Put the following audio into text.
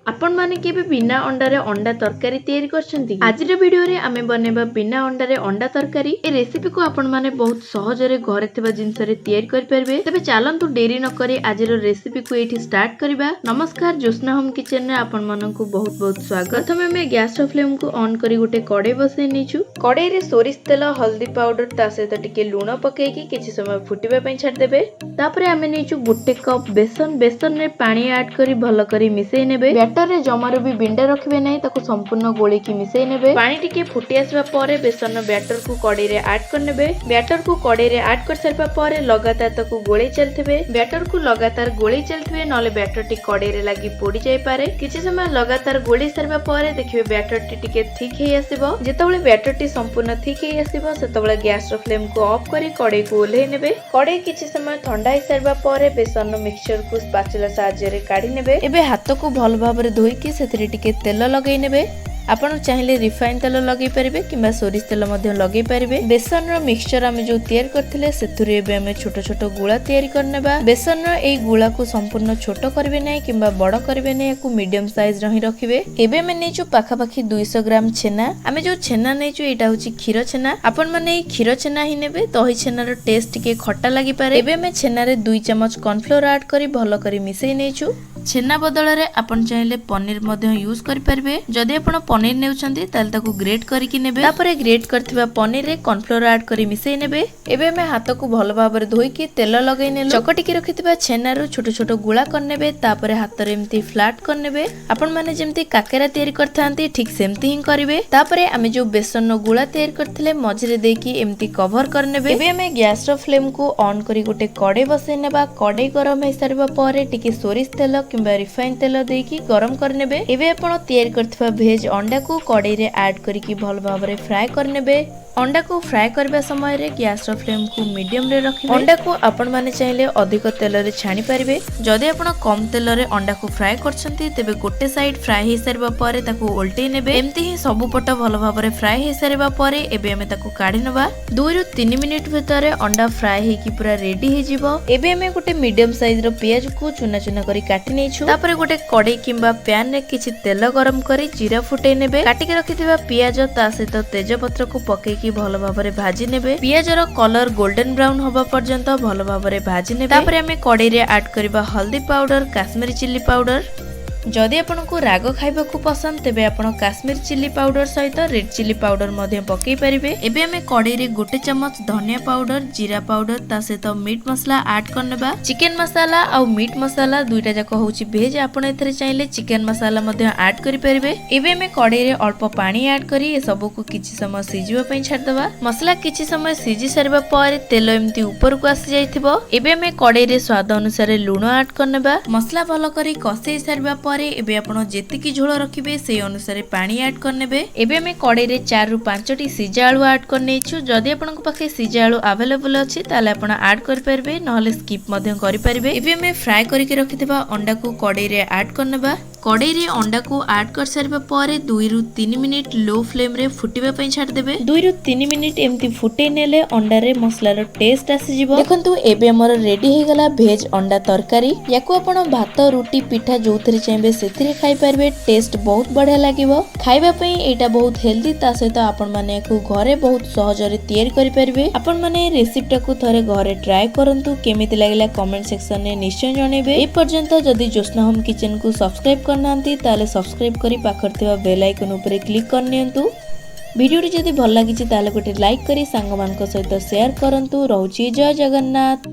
आपण माने केबे बिना अंडारे अंडा तरकारी तैयारी करछंती। आजिर वीडियो रे आमे बनेबा बिना अंडारे अंडा तरकारी। ए रेसिपी को आपण माने बहुत सहज रे घरे थिबा जिंस रे तैयारी कर परबे। तबे चालंतु देरी न करी आजिर रेसिपी को एठी स्टार्ट करिबा। नमस्कार, ज्योत्स्ना होम किचन रे आपण माननकु बहुत बहुत स्वागत। प्रथमे मे गैस रो फ्लेम को ऑन करी गुटे कड़ाई बसै नीचु। कड़ाई रे सोरिष तेल, हल्दी पाउडर ता सहित टिके लूण पकै कि किछि समय फुटिबा पई छाड देबे। तापरे आमे नीचु गुटे कप बेसन रे पानी ऐड करी भलो करी मिसै नेबे। बैटर रे जमारो भी बिंडा रखिबे नै, ताको संपूर्ण गोली की मिसै नेबे। पानी टिके फुटी आसबा परे बेसन रो बैटर को कड़ाई रे ऐड कर नेबे। बैटर को कड़ाई रे ऐड कर सरबा परे लगातार ताको गोलै चलथिबे। बैटर को लगातार गोलै चलथिबे, नले बैटर टी कड़ाई रे लागि पोडी जाय पारे। किछि समय लगातार गोलै सरबा परे देखिबे बैटर टी टिके थिक हे आसीबो। जेतबेले बैटर टी संपूर्ण थिक हे आसीबो सेतबेले गैस रो फ्लेम को ऑफ करी कड़ाई को ओल्हे नेबे। कड़ाई किछि समय ठंडा हे सरबा परे बेसन रो मिक्सचर को स्पैचुला साहाय्य रे काढी नेबे। एबे हाथ को भल भाबरे धोई कि सेतरे टिके तेल लगै नेबे। आपण चाहिले रिफाइन तेल लगे पारिबे किंबा सोरिष तेल मध्ये लगे पारिबे। बेसन रो मिक्सचर आमे जो तैयार करथिले सेथुरे एबे आमे छोटो छोटो गुळा तैयार करनेबा। बेसन रो एई गुळा को संपूर्ण छोटो करबे नै किंबा बड़ करबे नै, याकू मीडियम साइज रही रखिबे। एबे आमे नेचु पाखापाखी 200 ग्राम छेना। आमे जो छेना नेचु एटा होची खीर छेना। आपण माने एई खीर छेना ही नेबे, दही छेना रो टेस्ट टिके खट्टा लागि पारे। एबे आमे छेना रे 2 चमच कॉर्नफ्लोर ऐड करी भलो करी मिसै नेचु। छेना बदल रे आपण चाहिले पनीर मध्ये यूज करि परबे। जदि आपण पनीर नेउछंती ताल ताकू ग्रेट करिकि नेबे। तापरे ग्रेट करथिबा पनीर रे कॉर्नफ्लोर ऐड करी मिसै नेबे। एबे मे हाथ को भलो भाबरे धोई कि तेल लगै नेलु। चकटी कि रखिथिबा छेना रो छोटो छोटो गुळा करनेबे। तापरे हाथ रे एम्ति फ्लैट करनेबे। आपण माने जेम्ति काकेरा तयारी करथांती ठीक सेम्ति ही करिवे। तापरे आमे जो बेसन रो गुळा तयार करथिले मझिरे देकी एम्ति कवर करनेबे। एबे आमे गैस रो फ्लेम को ऑन करी गुटे कड़ाई बसै नेबा। कड़ाई गरम हे सरबा परे टिके सोरिष तेल किंबा रिफाइन तेल देकी गरम करनेबे। एबे आपण तयार करथिबा भेज अंडा को कड़ाई रे ऐड करिकि भल भाबरे फ्राई करनेबे। अंडा को फ्राई करबा समय रे गैस रो फ्लेम को मीडियम रे रखिबे। अंडा को आपण माने चाहिले अधिक तेल रे छाणी परिबे। जदि आपण कम तेल रे अंडा को फ्राई करछंती तेबे गोटे साइड फ्राई हे सरबा परे ताको उल्टै नेबे। एम्ति ही सब पट भल भाबरे फ्राई हे सरबा परे एबे हमें ताको काढी नबा। 2 रु 3 मिनिट भितर अंडा फ्राई हे कि पूरा रेडी हे जिवो। एबे हमें गोटे मीडियम साइज रो प्याज को चुना चुना करी काटी नेछु। तापरे गोटे कड़ाई किंबा पैन रे किछि तेल गरम करी जीरा फुटै नेबे। काटी के रखिथिबा प्याज ता सहित तेज पत्र को पकै कि भल भाबरे भाजी नेबे। प्याज रो कलर गोल्डन ब्राउन होबा पर्यंत भल भाबरे भाजी नेबे। तापरे हमें कड़ाई रे ऐड करबा हल्दी पाउडर, काश्मीरी चिल्ली पाउडर। जदि आपनको राग खाइबा को पसंद तेबे आपण काश्मीरी चिल्ली पाउडर सहित रेड चिल्ली पाउडर मध्ये पकै परिबे। एबे हमें कड़ाई रे गोटे चमच धनिया पाउडर, जीरा पाउडर ता सहित मीट मसला ऐड करनेबा। चिकन मसाला आ मीट मसाला दुईटा जाक होची भेज। आपण एथरे चाहिले चिकन मसाला मध्ये ऐड करि परिबे। एबे हमें कड़ाई रे अल्प पानी ऐड करी ए सब को किछि समय सिजिबा पई छाड दबा। मसला किछि समय सिजी सरबा परे तेल एम्ति ऊपर को आसी जाइथिबो। एबे हमें कड़ाई रे स्वाद अनुसार लूण ऐड करनेबा। मसला भलो करी कसेई सरबा एबे आपण जेतिकी झोल रखिबे से अनुसार पानी ऐड करनेबे। एबे हमें कड़ाई रे 4 रु 5 टी सिजा आलू ऐड करनेछु। जदि आपनक पाखे सिजा आलू अवेलेबल अछि ताले आपण ऐड कर परबे, नहले स्किप मध्य करि परबे। एबे हमें फ्राई करिके रखिथिबा अंडा को कड़ाई रे ऐड करनेबा। कड़ाई रे अंडा को ऐड कर सरबा परे 2 रु 3 मिनिट लो फ्लेम रे फुटिबा पई छाड देबे। 2 रु 3 मिनिट एम्ति फुटे नेले अंडा रे मसला रो टेस्ट आसी जिवो। देखंतु एबे हमर रेडी हे गला भेज अंडा तरकारी। याको आपण भात, रोटी, पिठा जोथरे चाइबे सेथिरे खाइ परबे। टेस्ट बहुत बढ़िया लागिवो। खाइबा पई एटा बहुत हेल्दी, ता सहित आपण माने को घरे बहुत सहज रे तयार करि परबे। आपण माने रेसिपी टाको थरे घरे ट्राई करंतु। केमिति लागिला कमेंट सेक्शन ने निश्चय जणेबे। ए पर्यंत जदि ज्योत्स्ना होम किचन को सब्सक्राइब करनांती ताले सब्सक्राइब करी पाखर थिबा बेल आइकन ऊपर क्लिक करनियंतु। वीडियो टी जदि भल लागिछि ताले गोटे लाइक करी सांग मानक सहित शेयर करंतु। रहउछि जय जगन्नाथ।